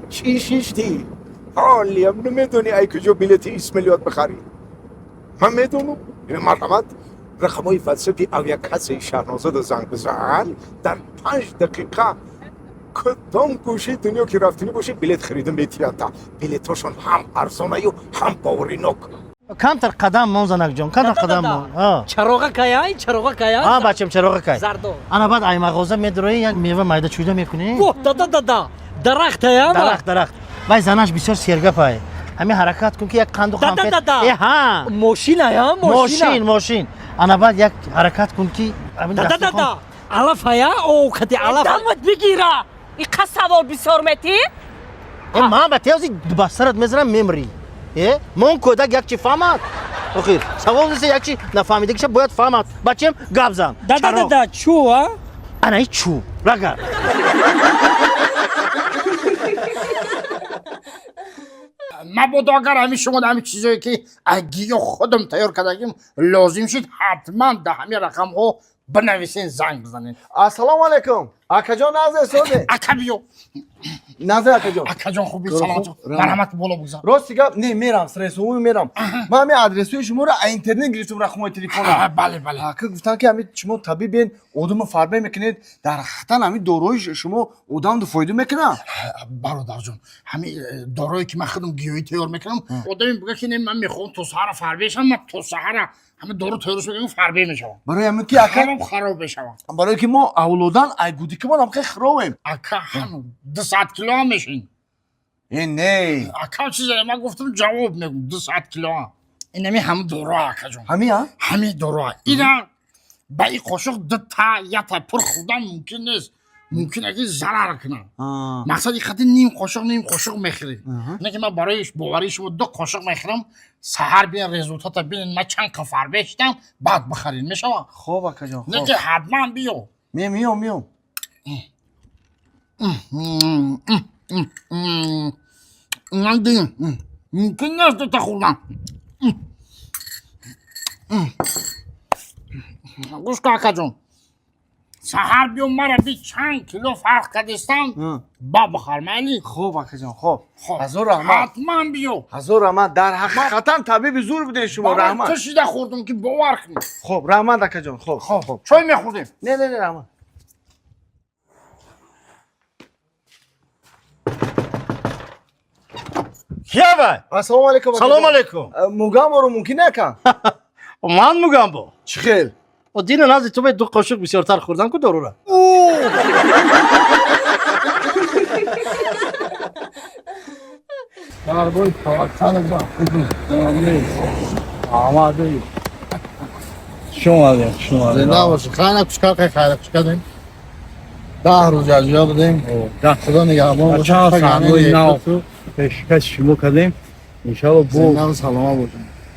چی شیشتی؟ حالی هم نمیدونی ای کجا بلیت 20 میلیارد بخری. من میدونم این مرحمت رقمای فلسفی او یک کسی شهرنازه زنگ بزن در 5 دقیقه کدام گوشه دنیا که رفتنی باشه بلیت خریدم به تیاتر. بلیتاشون هم ارزانه و هم باورینک. کمتر قدم مونزنک جان کمتر قدم مون چراغ کایای چراغ کایای ها بچم چراغ کای زردو انا بعد ای مغازه میدروی یک میوه مایده چویده میکنی اوه دا درخت یا درخت وای زنش بسیار سرگپای همین حرکت کن که یک قند و خنفت ها ماشین یا ماشین انا بعد یک حرکت کن که دا علف یا او کتی علف دمت بگیره این قصد سوال بسیار میتی ما با تیوزی بسرت میزنم میمری من کودک یک چی فهمد اخیر سوال نیست یک چی نفهمیده که باید فهمد بچم گپ زن دا چو انا ای چو رگا مبادا اگر همین شما در همین چیزایی که اگه خودم تیار کردیم لازم شد حتما در همین رقم ها بنویسین زنگ بزنین. السلام علیکم اکا جان نازه سوده اکا بیو نازه اکا جان اکا جان خوبی سلامت مرحمت بالا بگذار راستی گپ نه میرم استرس میرم من همین آدرسوی شما رو اینترنت گرفتم رقم تلفن بله اکا گفتن که همین شما طبیب آدم فربه میکنید در حقیقتا همین داروی شما آدم دو فایده میکنه برادر جان همین دارویی که من خودم گیاهی تیار میکنم آدم بگه که من میخوام تو سحر فربه شم من تو سحر همه دارو تیارش میکنم فربه میشم برای همین که اکا خراب بشم برای که ما اولادن ای گودی که ما هم خیلی خرابیم اکا هم 200 کیلو هم میشین این نه اکا چیزه من گفتم جواب میگم 200 کیلو این همه دارو اکا جان همین دارو اینا با این قاشق دو تا یا تا پر خودم ممکن نیست ممکن اگه ضرر کنه مقصد خاطر نیم قاشق میخری نه که من برایش باوری شما 2 قاشق میخرم سحر بیان رزولتات ببینین من چند کفر بشتم بعد بخرین میشه خوب اکا جان نه که حتما بیو میام من دیم ممکن نیست 2 تا خوردم گوش که اکا جون سحر بیو مرا بی چند کیلو فرق کدستم با بخار مالی خوب اکا جان خوب حضور رحمت حتما بیو حضور رحمت در حقیقتا طبیب زور بده شما رحمت کشیده خوردم که باور کنی خوب رحمت اکا جان خوب چای میخوردیم نه رحمت کیا وای السلام علیکم سلام علیکم موگام رو ممکنه اکا من میگم با چی خیل و دین نازی تو باید 2 قاشق بسیارتر خوردن که دارو را دربای توکل با آماده شما زنده باشی خیلی کچکار دیم 10 روز اجازه بدیم 10 خدا نگهبان باشه سرمایه نو پیشکش شما کردیم ان شاء الله زنده سلامت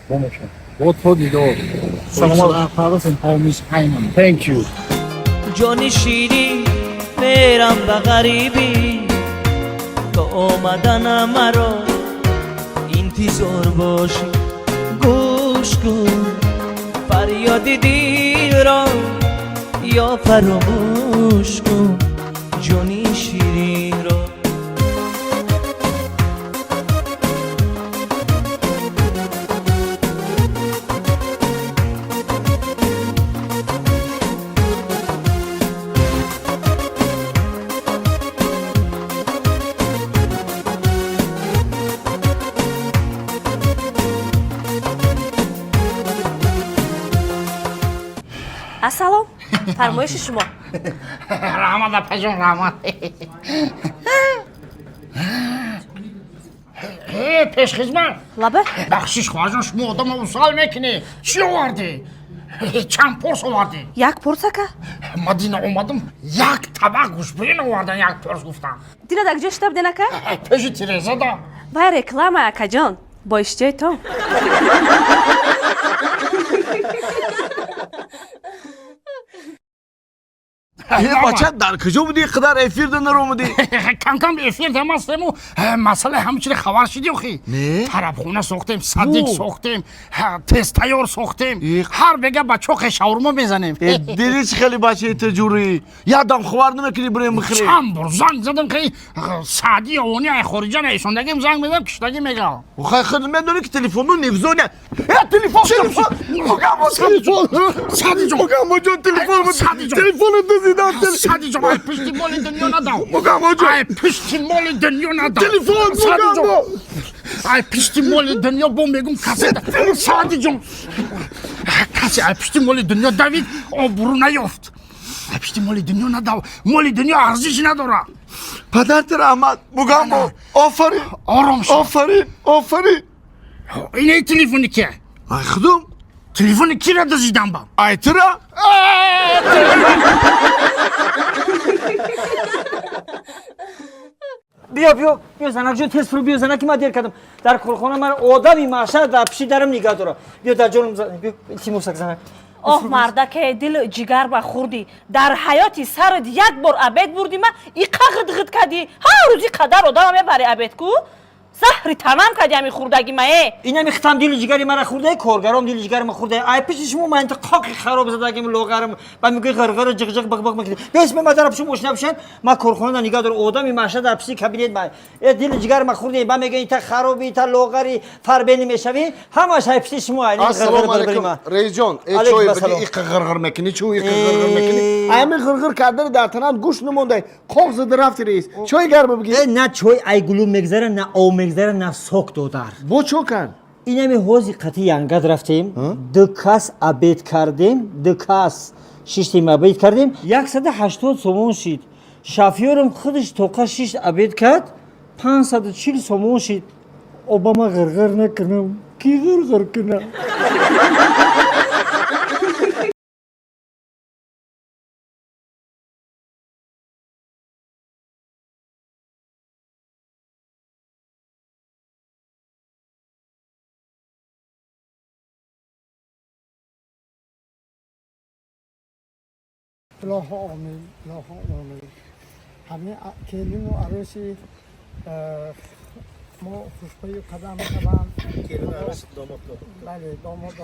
باشیم با تو دیدار سلامت فرستم هامیش پیمان thank you جان شیرین میرم به غریبی تو آمدن مرا انتظار باشی گوش کن فریاد دل را یا فراموش کن جان شیرین را السلام فرمایش شما رحمت پجان رحمت پیش خدمت لبه بخشش خواهجان شما آدم رو سوال میکنی چی آورده؟ چند پرس آورده؟ 1 پرسه که مدینه اومدم 1 طبق گوشبرین آوردن 1 پرس گفتم دینا دا کجا شتاب دینا که پیش تیرزه دا وای رکلام اکا جان با اشتیای تو بچه در کجا بودی قدر افیر نر اومدی کم افیر دمستیم و مسئله همچنین خبر شدی اخی نه طرفخونه ساختیم صدیق ساختیم تست تیار ساختیم هر بگه بچه ها شاورما میزنیم دیدی چه خیلی بچه تجوری یادم خبر نمیکنی برای مخری چند بار زنگ زدم که سعدی اوانی ای خارجان ایشوندگیم زنگ میدم کشتگی میگم خیلی خود میدونی که تلفن نفزونه تلفن سعدی جان تلفن دزیدم سعدی جان ای پشتی مال دنیا ندام ای پشتی مال دنیا ندام ای پشتی مال دنیا با میگم کسی سعدی جان کسی ای پشتی مال دنیا دوید آبرو نیافت ای پشتی مال دنیا ندام مال دنیا ارزش نداره پدرت رحمت بگم آفرین آرام شو آفرین این ای تلفنی که ای خودم تلفن کی را دزدیدم با ای ترا بیا زنک جون تست رو بیا زنک من دیر کردم در کارخانه من آدمی معشر در پیش درم نگاه داره بیا در جانم بیا تیموسک زنک اوه مرده که دل جگر با خوردی در حیاتی سرت یک بار عبید بردی من ای قغد کردی هر روزی قدر آدم میبری عبید کو زهری تمام کردی همی خوردگی مایه این همی ختم دل جگری مرا خورده کارگرام دل جگر من خورده ای پیش شما من انتقاق خراب زدگیم لوغرم بعد میگه غرغر جغ بق میکنه بیاس من در پیش مشنا بشن ما کارخانه نگاه دار آدمی معشر در پیش کابینت من دل جگر من خورده بعد میگه ایت خرابی تا لوغری فربنی میشوی همش های پیش شما السلام علیکم رئیس جان ای چوی بگی ای غرغر میکنی چوی غرغر میکنی ای غرغر کردن در تنم گوش نمونده خوب زده رفتی رئیس چوی گرم بگی نه چوی ای گلو میگذره نه او میگذره نه سوک دودر بو چو کن این همی حوزی قطعی ینگد رفتیم دو کس عبید کردیم دو کس شیشتیم عبید کردیم 180 سومون شید شافیورم خودش توقع 6 عبید کرد 540 سومون شید اوباما غرغر نکنم کی غرغر کنم الله آمین الله آمین همه کلین و عروسی ما خوشبایی قدم قدم کلین عروس داماد بله داماد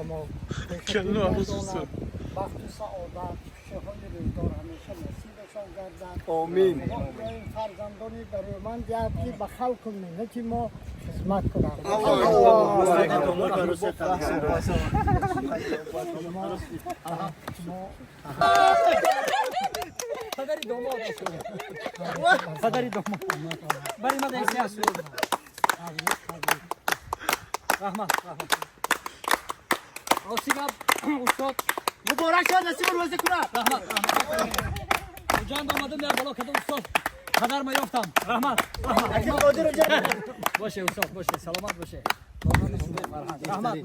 کلین و عروس وقت سعادت شهان روزگار همیشه نصیبشان گردن آمین این فرزندانی برای من دیاد که به خلق ملت ما خدمت کنم پدری داماد پدری داماد برای ما دیگه است رحمت آسیب استاد مبارک شد نصیب روزی کنه رحمت جان دامادم در بالا کدوم استاد قدر ما یافتم رحمت باشه استاد باشه سلامت باشه رحمت